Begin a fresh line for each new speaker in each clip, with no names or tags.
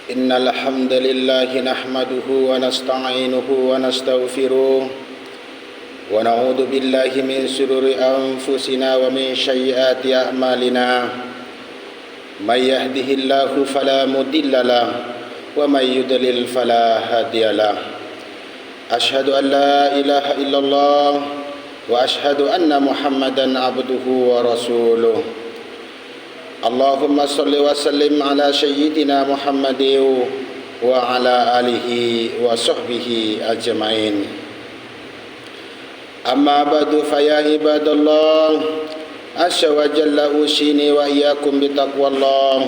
إن الحمد لله نحمده ونستعينه ونستغفره ونعوذ بالله من شرور أنفسنا ومن سيئات أعمالنا من يهده الله فلا مضل له ومن يضلل فلا هادي له أشهد أن لا إله إلا الله وأشهد أن محمدا عبده ورسوله اللهم صل وسلم على سيدنا محمد وعلى آله وصحبه أجمعين أما بعد فيا عباد الله عز وجل أوصيني وإياكم بتقوى الله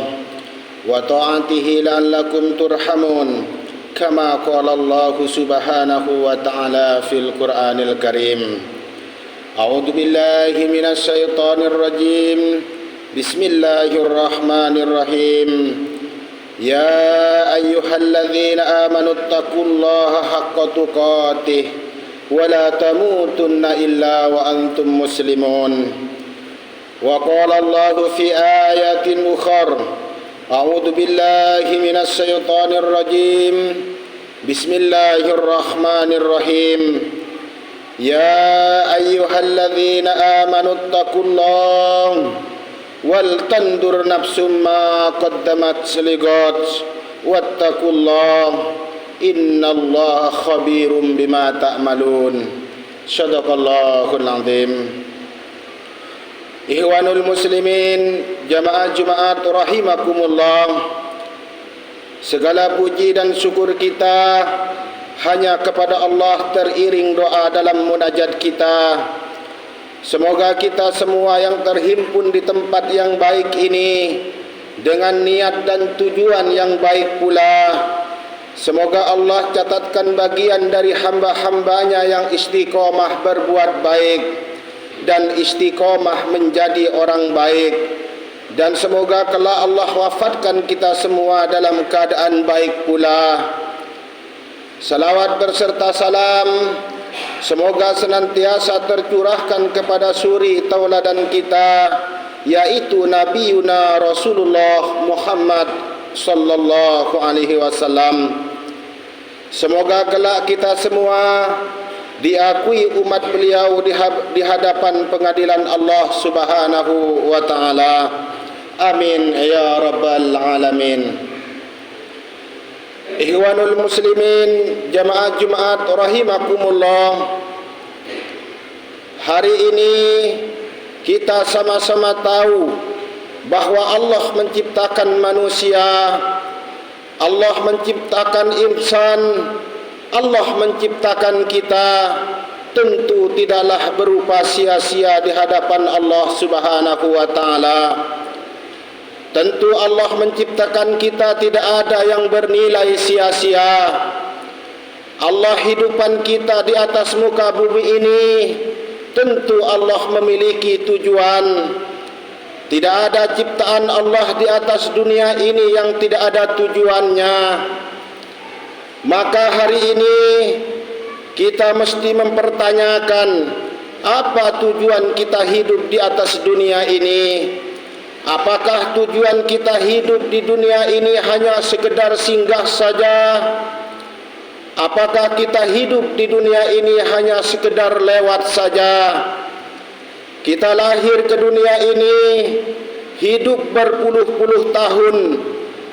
وطاعته لعلكم ترحمون كما قال الله سبحانه وتعالى في القرآن الكريم أعوذ بالله من الشيطان الرجيم بسم الله الرحمن الرحيم يا أيها الذين آمنوا اتقوا الله حق تقاته ولا تموتن إلا وأنتم مسلمون وقال الله في آيات أخرى أعوذ بالله من الشيطان الرجيم بسم الله الرحمن الرحيم يا أيها الذين آمنوا اتقوا الله ولتنظر نفس ما قدمت لغد واتقوا الله إن الله خبير بما تعملون صدق الله العظيم. Ikhwanul muslimin, jamaah Jumat rahimakumullah. Segala puji dan syukur kita hanya kepada Allah, teriring doa dalam munajat kita. Semoga kita semua yang terhimpun di tempat yang baik ini dengan niat dan tujuan yang baik pula, semoga Allah catatkan bagian dari hamba-hambanya yang istiqomah berbuat baik dan istiqomah menjadi orang baik. Dan semoga kelak Allah wafatkan kita semua dalam keadaan baik pula. Salawat berserta salam semoga senantiasa tercurahkan kepada suri tauladan kita, yaitu Nabi Yuna Rasulullah Muhammad sallallahu alaihi wasallam. Semoga kelak kita semua diakui umat beliau di hadapan pengadilan Allah Subhanahu wa taala. Amin ya rabbal alamin. Ikhwanul muslimin, jamaah Jumat rahimakumullah. Hari ini kita sama-sama tahu bahwa Allah menciptakan manusia, Allah menciptakan insan, Allah menciptakan kita, tentu tidaklah berupa sia-sia di hadapan Allah Subhanahu wa taala. Tentu Allah menciptakan kita tidak ada yang bernilai sia-sia. Allah hidupkan kita di atas muka bumi ini, tentu Allah memiliki tujuan. Tidak ada ciptaan Allah di atas dunia ini yang tidak ada tujuannya. Maka hari ini kita mesti mempertanyakan, apa tujuan kita hidup di atas dunia ini? Apakah tujuan kita hidup di dunia ini hanya sekedar singgah saja? Apakah kita hidup di dunia ini hanya sekedar lewat saja? Kita lahir ke dunia ini, hidup berpuluh-puluh tahun.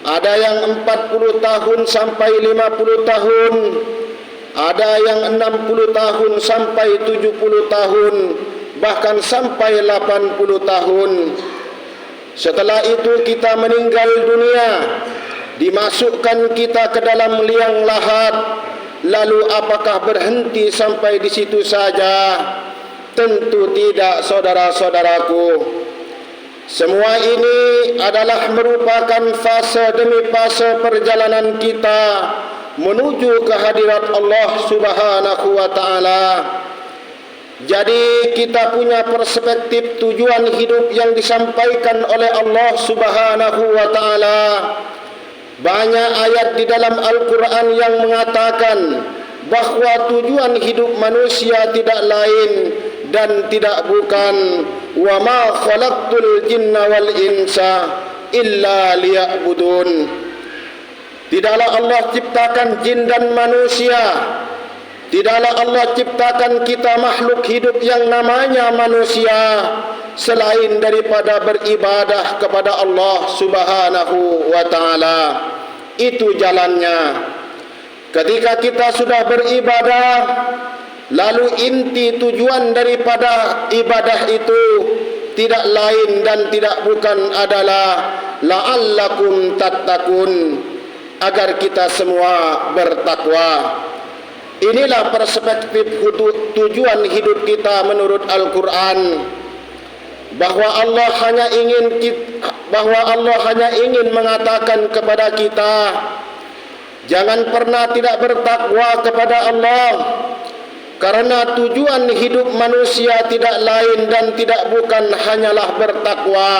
Ada yang 40 tahun sampai 50 tahun. Ada yang 60 tahun sampai 70 tahun. Bahkan sampai 80 tahun. Setelah itu kita meninggal dunia, dimasukkan kita ke dalam liang lahat. Lalu apakah berhenti sampai di situ saja? Tentu tidak, saudara-saudaraku. Semua ini adalah merupakan fase demi fase perjalanan kita menuju kehadirat Allah Subhanahu wa taala. Jadi kita punya perspektif tujuan hidup yang disampaikan oleh Allah Subhanahu wa taala. Banyak ayat di dalam Al-Quran yang mengatakan bahwa tujuan hidup manusia tidak lain dan tidak bukan wa ma khalaqtul jinna wal insa illa liya'budun. Tidaklah Allah ciptakan jin dan manusia, tidaklah Allah ciptakan kita makhluk hidup yang namanya manusia selain daripada beribadah kepada Allah Subhanahu wa ta'ala. Itu jalannya. Ketika kita sudah beribadah, lalu inti tujuan daripada ibadah itu tidak lain dan tidak bukan adalah la'allakum tattaqun, agar kita semua bertakwa. Inilah perspektif tujuan hidup kita menurut Al-Quran, bahwa Allah hanya ingin mengatakan kepada kita, jangan pernah tidak bertakwa kepada Allah, karena tujuan hidup manusia tidak lain dan tidak bukan hanyalah bertakwa,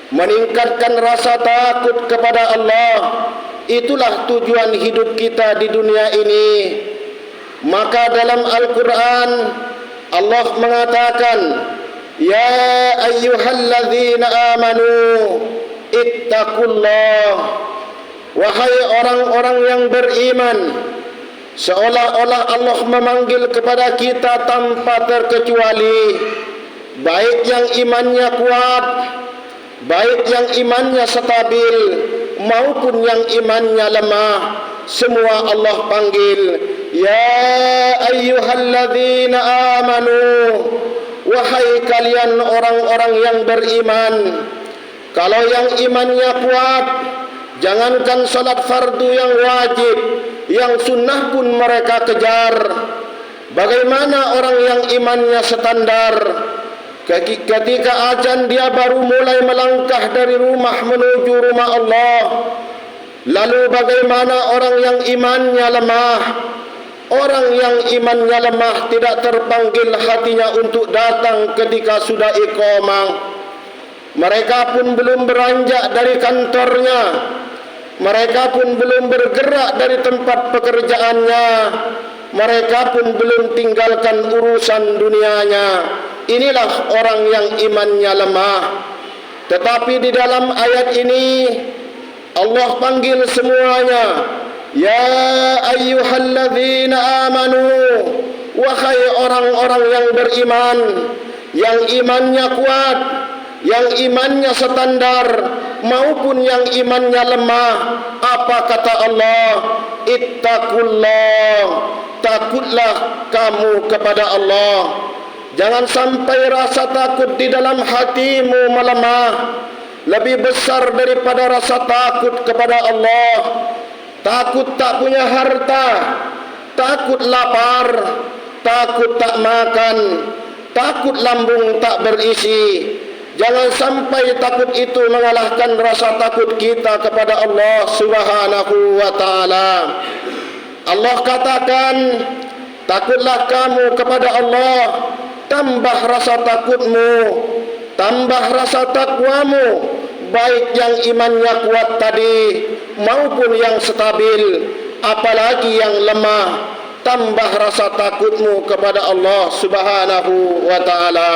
meningkatkan rasa takut kepada Allah. Itulah tujuan hidup kita di dunia ini. Maka dalam Al-Quran Allah mengatakan, ya ayyuhalladzina amanu ittaqullah, wahai orang-orang yang beriman. Seolah-olah Allah memanggil kepada kita tanpa terkecuali, baik yang imannya kuat, baik yang imannya stabil, maupun yang imannya lemah, semua Allah panggil, ya ayyuhalladzina amanu, wahai kalian orang-orang yang beriman. Kalau yang imannya kuat, jangankan salat fardu yang wajib, yang sunnah pun mereka kejar. Bagaimana orang yang imannya standar? Ketika azan dia baru mulai melangkah dari rumah menuju rumah Allah. Lalu bagaimana orang yang imannya lemah? Orang yang imannya lemah tidak terpanggil hatinya untuk datang ketika sudah iqamah. Mereka pun belum beranjak dari kantornya, mereka pun belum bergerak dari tempat pekerjaannya, mereka pun belum tinggalkan urusan dunianya. Inilah orang yang imannya lemah. Tetapi di dalam ayat ini Allah panggil semuanya, ya ayyuhalladzina amanu, wahai orang-orang yang beriman, yang imannya kuat, yang imannya standar, maupun yang imannya lemah. Apa kata Allah? Ittaqullah, takutlah kamu kepada Allah. Jangan sampai rasa takut di dalam hatimu melemah lebih besar daripada rasa takut kepada Allah. Takut tak punya harta, takut lapar, takut tak makan, takut lambung tak berisi. Jangan sampai takut itu mengalahkan rasa takut kita kepada Allah Subhanahu wa ta'ala. Allah katakan, takutlah kamu kepada Allah, tambah rasa takutmu, tambah rasa takwamu, baik yang imannya kuat tadi maupun yang stabil, apalagi yang lemah. Tambah rasa takutmu kepada Allah Subhanahu wa ta'ala.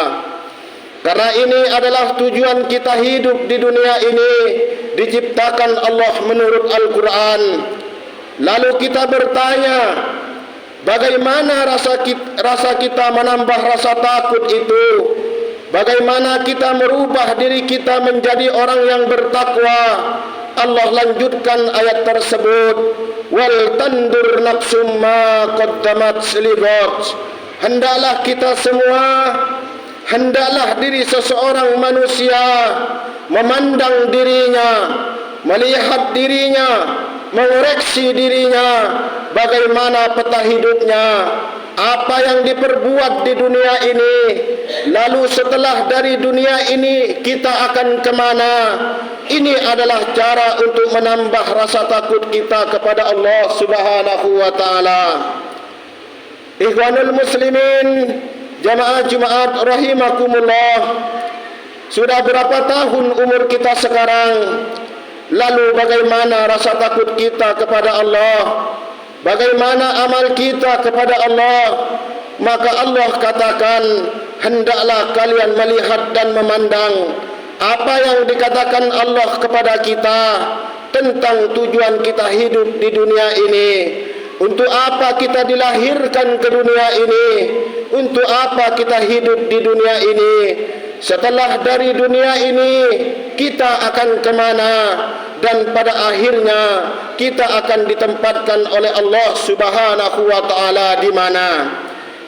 Karena ini adalah tujuan kita hidup di dunia ini, diciptakan Allah menurut Al-Quran. Lalu kita bertanya, bagaimana rasa kita menambah rasa takut itu? Bagaimana kita merubah diri kita menjadi orang yang bertakwa? Allah lanjutkan ayat tersebut, wal tandur nafsum ma qaddamat ligat. Hendaklah kita semua, hendaklah diri seseorang manusia memandang dirinya, melihat dirinya, mengoreksi dirinya, bagaimana peta hidupnya, apa yang diperbuat di dunia ini, lalu setelah dari dunia ini kita akan kemana. Ini adalah cara untuk menambah rasa takut kita kepada Allah Subhanahu wa ta'ala. Ikhwanul muslimin, jamaah Jumat rahimakumullah, sudah berapa tahun umur kita sekarang? Lalu bagaimana rasa takut kita kepada Allah? Bagaimana amal kita kepada Allah? Maka Allah katakan, hendaklah kalian melihat dan memandang apa yang dikatakan Allah kepada kita, tentang tujuan kita hidup di dunia ini. Untuk apa kita dilahirkan ke dunia ini? Untuk apa kita hidup di dunia ini? Setelah dari dunia ini, kita akan kemana? Dan pada akhirnya kita akan ditempatkan oleh Allah Subhanahu wa ta'ala di mana?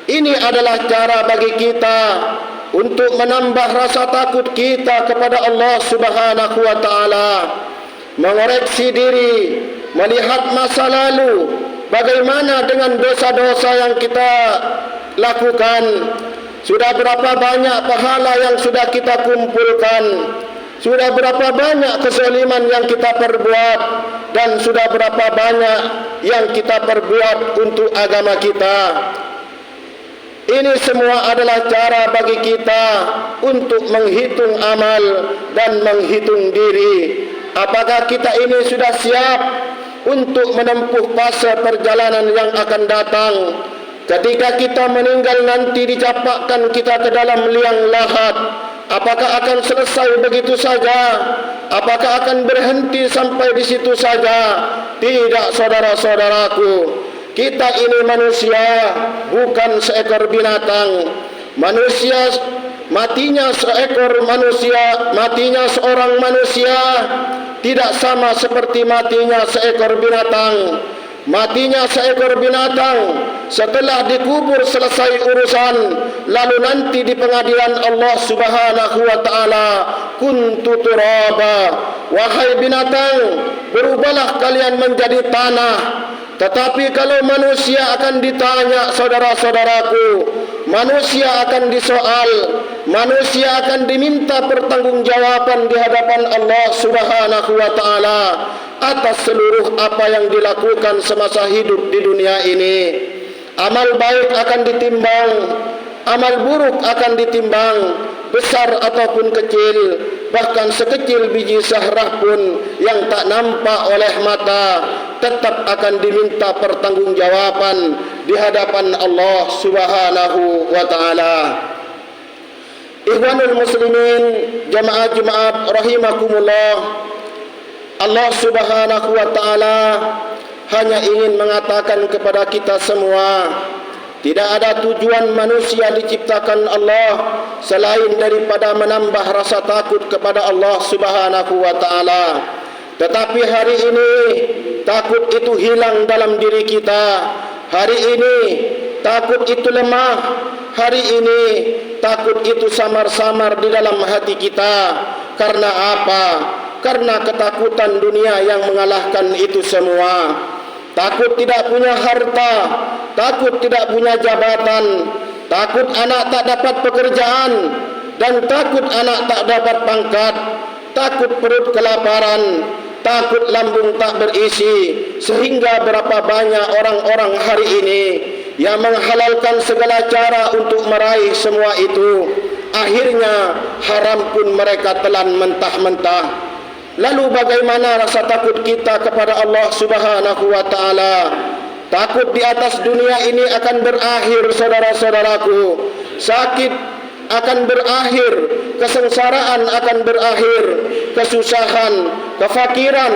Ini adalah cara bagi kita untuk menambah rasa takut kita kepada Allah Subhanahu wa ta'ala, mengoreksi diri, melihat masa lalu, bagaimana dengan dosa-dosa yang kita lakukan, sudah berapa banyak pahala yang sudah kita kumpulkan, sudah berapa banyak kezaliman yang kita perbuat, dan sudah berapa banyak yang kita perbuat untuk agama kita. Ini semua adalah cara bagi kita untuk menghitung amal dan menghitung diri. Apakah kita ini sudah siap untuk menempuh fase perjalanan yang akan datang? Ketika kita meninggal nanti dicapakkan kita ke dalam liang lahat. Apakah akan selesai begitu saja? Apakah akan berhenti sampai di situ saja? Tidak, saudara-saudaraku. Kita ini manusia, bukan seekor binatang. Manusia, matinya seekor manusia, matinya seorang manusia tidak sama seperti matinya seekor binatang. Matinya seekor binatang setelah dikubur selesai urusan, lalu nanti di pengadilan Allah Subhanahu wa ta'ala, kuntu turaba, wahai binatang, berubahlah kalian menjadi tanah. Tetapi kalau manusia akan ditanya, saudara-saudaraku, manusia akan disoal, manusia akan diminta pertanggungjawaban di hadapan Allah Subhanahu wa ta'ala atas seluruh apa yang dilakukan semasa hidup di dunia ini. Amal baik akan ditimbang, amal buruk akan ditimbang, besar ataupun kecil, bahkan sekecil biji zarrah pun yang tak nampak oleh mata tetap akan diminta pertanggungjawaban di hadapan Allah Subhanahu wa ta'ala. Ikhwanul muslimin, jamaah Jumat rahimakumullah, Allah Subhanahu wa ta'ala hanya ingin mengatakan kepada kita semua, tidak ada tujuan manusia diciptakan Allah selain daripada menambah rasa takut kepada Allah Subhanahu wa ta'ala. Tetapi hari ini takut itu hilang dalam diri kita. Hari ini takut itu lemah. Hari ini takut itu samar-samar di dalam hati kita. Karena apa? Karena ketakutan dunia yang mengalahkan itu semua. Takut tidak punya harta, takut tidak punya jabatan, takut anak tak dapat pekerjaan, dan takut anak tak dapat pangkat, takut perut kelaparan, takut lambung tak berisi. Sehingga berapa banyak orang-orang hari ini yang menghalalkan segala cara untuk meraih semua itu. Akhirnya haram pun mereka telan mentah-mentah. Lalu bagaimana rasa takut kita kepada Allah Subhanahu wa ta'ala? Takut di atas dunia ini akan berakhir, saudara-saudaraku. Sakit akan berakhir, kesengsaraan akan berakhir, kesusahan, kefakiran